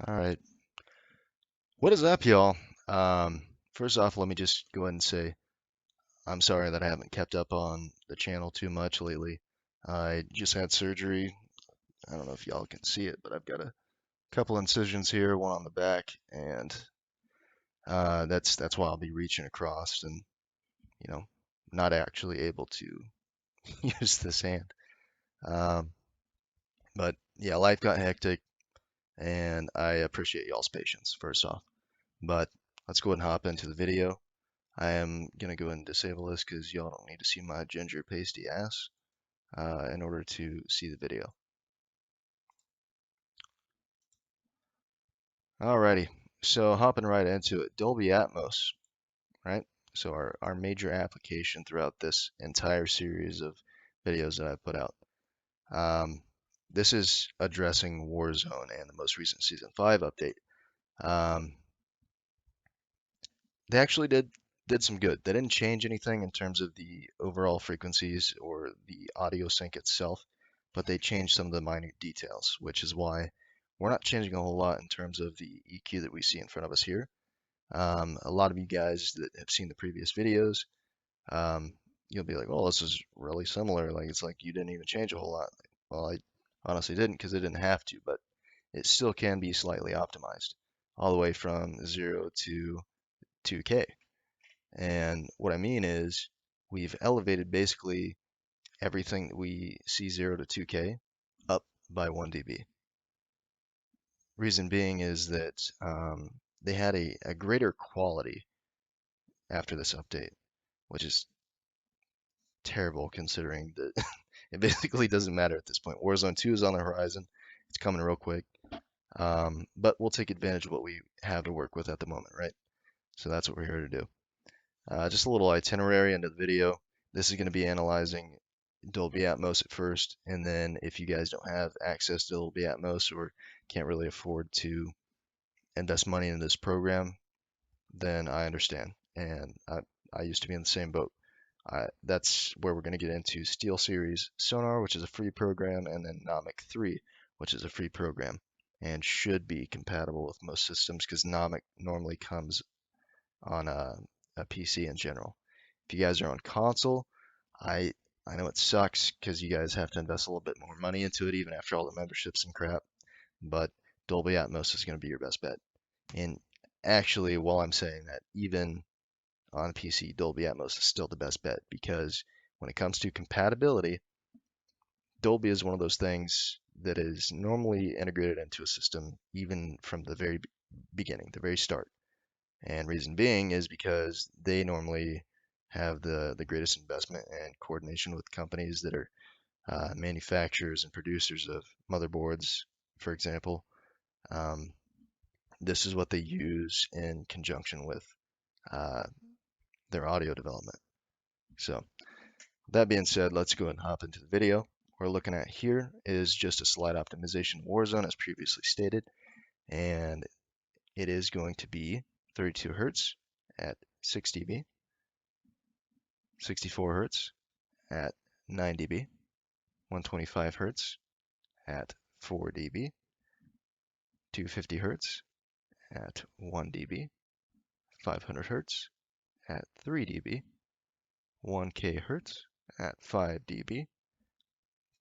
All right. What is up, y'all? First off, let me just go ahead and say I'm sorry that I haven't kept up on the channel too much lately. I just had surgery. I don't know if y'all can see it, but I've got a couple incisions here, one on the back, and that's why I'll be reaching across and you know not actually able to use this hand. Um, but yeah, life got hectic, and I appreciate y'all's patience first off. But let's go ahead and hop into the video. I am gonna go ahead and disable this because y'all don't need to see my ginger pasty ass in order to see the video. Alrighty, so hopping right into it, Dolby Atmos, right? So our major application throughout this entire series of videos that I've put out. Um, this is addressing Warzone and the most recent Season 5 update. Um, they actually did some good. They didn't change anything in terms of the overall frequencies or the audio sync itself, but they changed some of the minor details, which is why we're not changing a whole lot in terms of the EQ that we see in front of us here. A lot of you guys that have seen the previous videos, um, you'll be like, "Oh, this is really similar. Like it's like you didn't even change a whole lot." Well, I honestly didn't because it didn't have to, but it still can be slightly optimized, all the way from 0 to 2K. And what I mean is we've elevated basically everything that we see 0 to 2K up by 1 dB. Reason being is that they had a greater quality after this update, which is terrible considering that it basically doesn't matter at this point. Warzone 2 is on the horizon. It's coming real quick. But we'll take advantage of what we have to work with at the moment, right? So that's what we're here to do. Just a little itinerary into the video. This is going to be analyzing Dolby Atmos at first, and then if you guys don't have access to Dolby Atmos or can't really afford to invest money in this program, then I understand. And I used to be in the same boat. That's where we're going to get into SteelSeries Sonar, which is a free program, and then Nomic 3, which is a free program, and should be compatible with most systems because Nomic normally comes on a PC in general. If you guys are on console, I I know it sucks because you guys have to invest a little bit more money into it, even after all the memberships and crap. But Dolby Atmos is going to be your best bet. And actually, while I'm saying that, even on PC, Dolby Atmos is still the best bet because when it comes to compatibility, Dolby is one of those things that is normally integrated into a system even from the very beginning, the very start. And reason being is because they normally have the greatest investment and coordination with companies that are manufacturers and producers of motherboards, for example. Um, this is what they use in conjunction with uh, their audio development. So, that being said, let's go and hop into the video. What we're looking at here is just a slide optimization Warzone, as previously stated, and it is going to be 32 hertz at 6 dB, 64 hertz at 9 dB, 125 hertz at 4 dB, 250 hertz at 1 dB, 500 hertz at 3 dB, 1K hertz at 5 dB,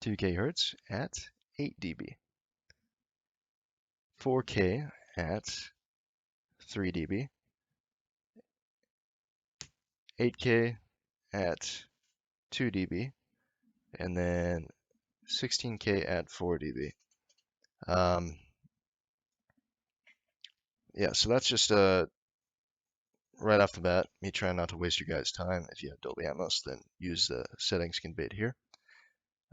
2K hertz at 8 dB, 4K at 3 dB, 8K at 2 dB, and then 16K at 4 dB. Yeah, so that's just right off the bat, me trying not to waste your guys' time. If you have Dolby Atmos, then use the settings conveyed here.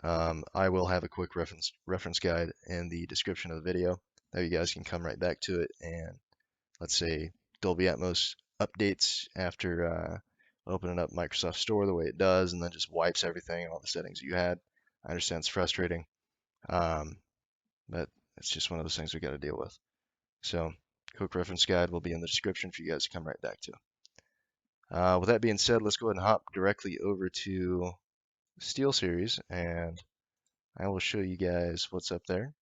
I will have a quick reference guide in the description of the video. That you guys can come right back to it and let's say Dolby Atmos updates after opening up Microsoft Store the way it does, and then just wipes everything and all the settings you had. I understand it's frustrating, um, but it's just one of those things we got to deal with. So, quick reference guide will be in the description for you guys to come right back to. With that being said, let's go ahead and hop directly over to SteelSeries, and I will show you guys what's up there.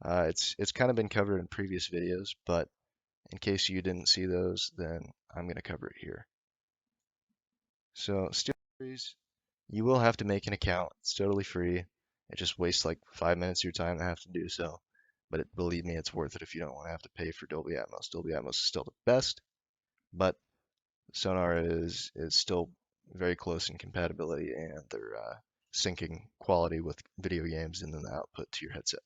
It's kind of been covered in previous videos, but in case you didn't see those, then I'm going to cover it here. So SteelSeries, you will have to make an account. It's totally free. It just wastes like 5 minutes of your time to have to do so. But believe me, it's worth it if you don't want to have to pay for Dolby Atmos. Dolby Atmos is still the best, but Sonar is still very close in compatibility and their syncing quality with video games and then the output to your headset.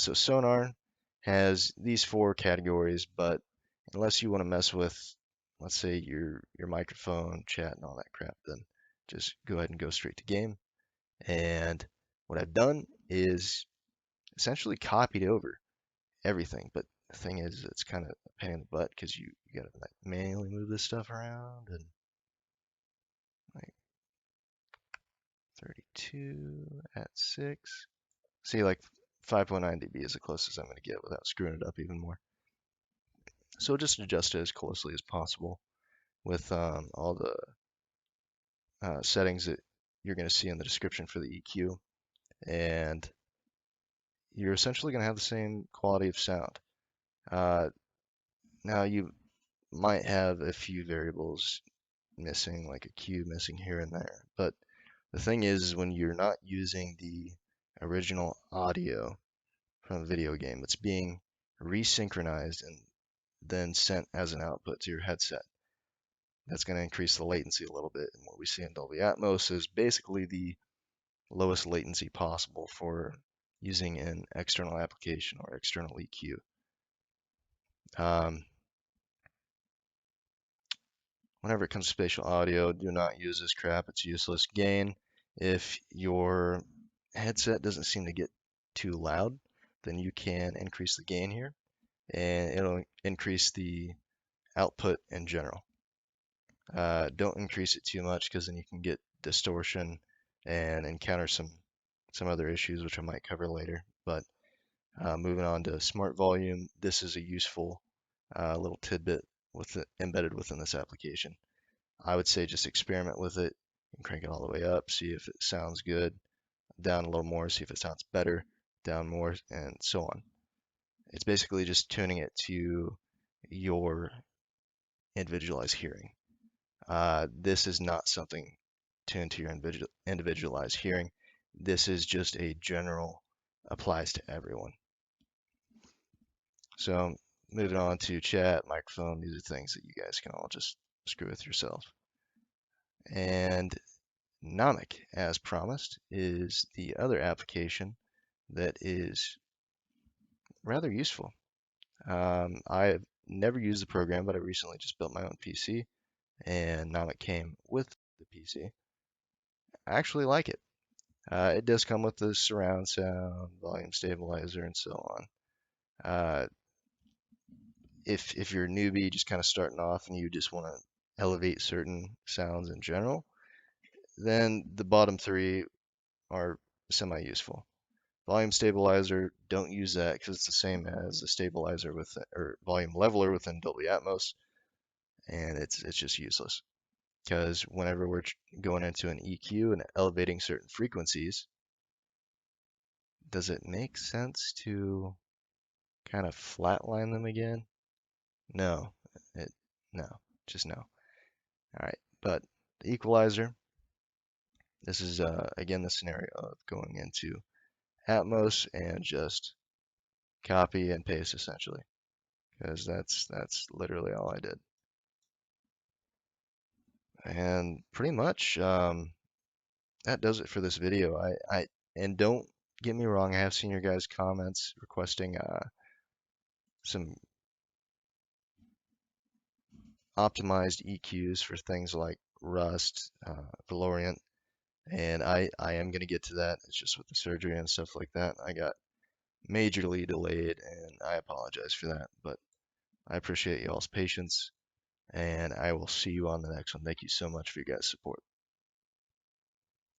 So Sonar has these four categories, but unless you want to mess with, let's say, your microphone, chat, and all that crap, then just go ahead and go straight to game. And what I've done is essentially copied over everything. But the thing is, it's kind of a pain in the butt because you gotta like manually move this stuff around and like 32 at 6. See, like 5.9 dB is the closest I'm gonna get without screwing it up even more. So just adjust it as closely as possible with all the settings that you're going to see in the description for the EQ, and you're essentially going to have the same quality of sound. Uh, Now you might have a few variables missing, like a cue missing here and there, but the thing is when you're not using the original audio from a video game, it's being resynchronized and then sent as an output to your headset. That's going to increase the latency a little bit. And what we see in Dolby Atmos is basically the lowest latency possible for using an external application or external EQ. Um, Whenever it comes to spatial audio, do not use this crap. It's useless. Gain. If your headset doesn't seem to get too loud, then you can increase the gain here, and it'll increase the output in general. Don't increase it too much because then you can get distortion and encounter some other issues which I might cover later. But moving on to smart volume, this is a useful little tidbit embedded within this application. I would say just experiment with it and crank it all the way up, see if it sounds good, down a little more, see if it sounds better, down more, and so on. It's basically just tuning it to your individualized hearing. This is not something tuned to your individualized hearing. This is just a general, applies to everyone. So moving on to chat, microphone, these are things that you guys can all just screw with yourself. And Nomic, as promised, is the other application that is rather useful. I've never used the program, but I recently just built my own PC, and Nomic came with the PC. I actually like it. It does come with the surround sound, volume stabilizer, and so on. Uh, if you're a newbie, just kind of starting off, and you just want to elevate certain sounds in general, then the bottom three are semi-useful. Volume stabilizer, don't use that because it's the same as a stabilizer with or volume leveler within Dolby Atmos, and it's just useless. Because whenever we're going into an EQ and elevating certain frequencies, does it make sense to kind of flatline them again? No, it no, just no. All right, but the equalizer, this is again the scenario of going into Atmos and just copy and paste essentially, because that's literally all I did. And pretty much that does it for this video. And don't get me wrong, I have seen your guys' comments requesting some optimized EQs for things like Rust, Valorant, and I am gonna get to that. It's just with the surgery and stuff like that, I got majorly delayed, and I apologize for that. But I appreciate y'all's patience, and I will see you on the next one. Thank you so much for your guys' support.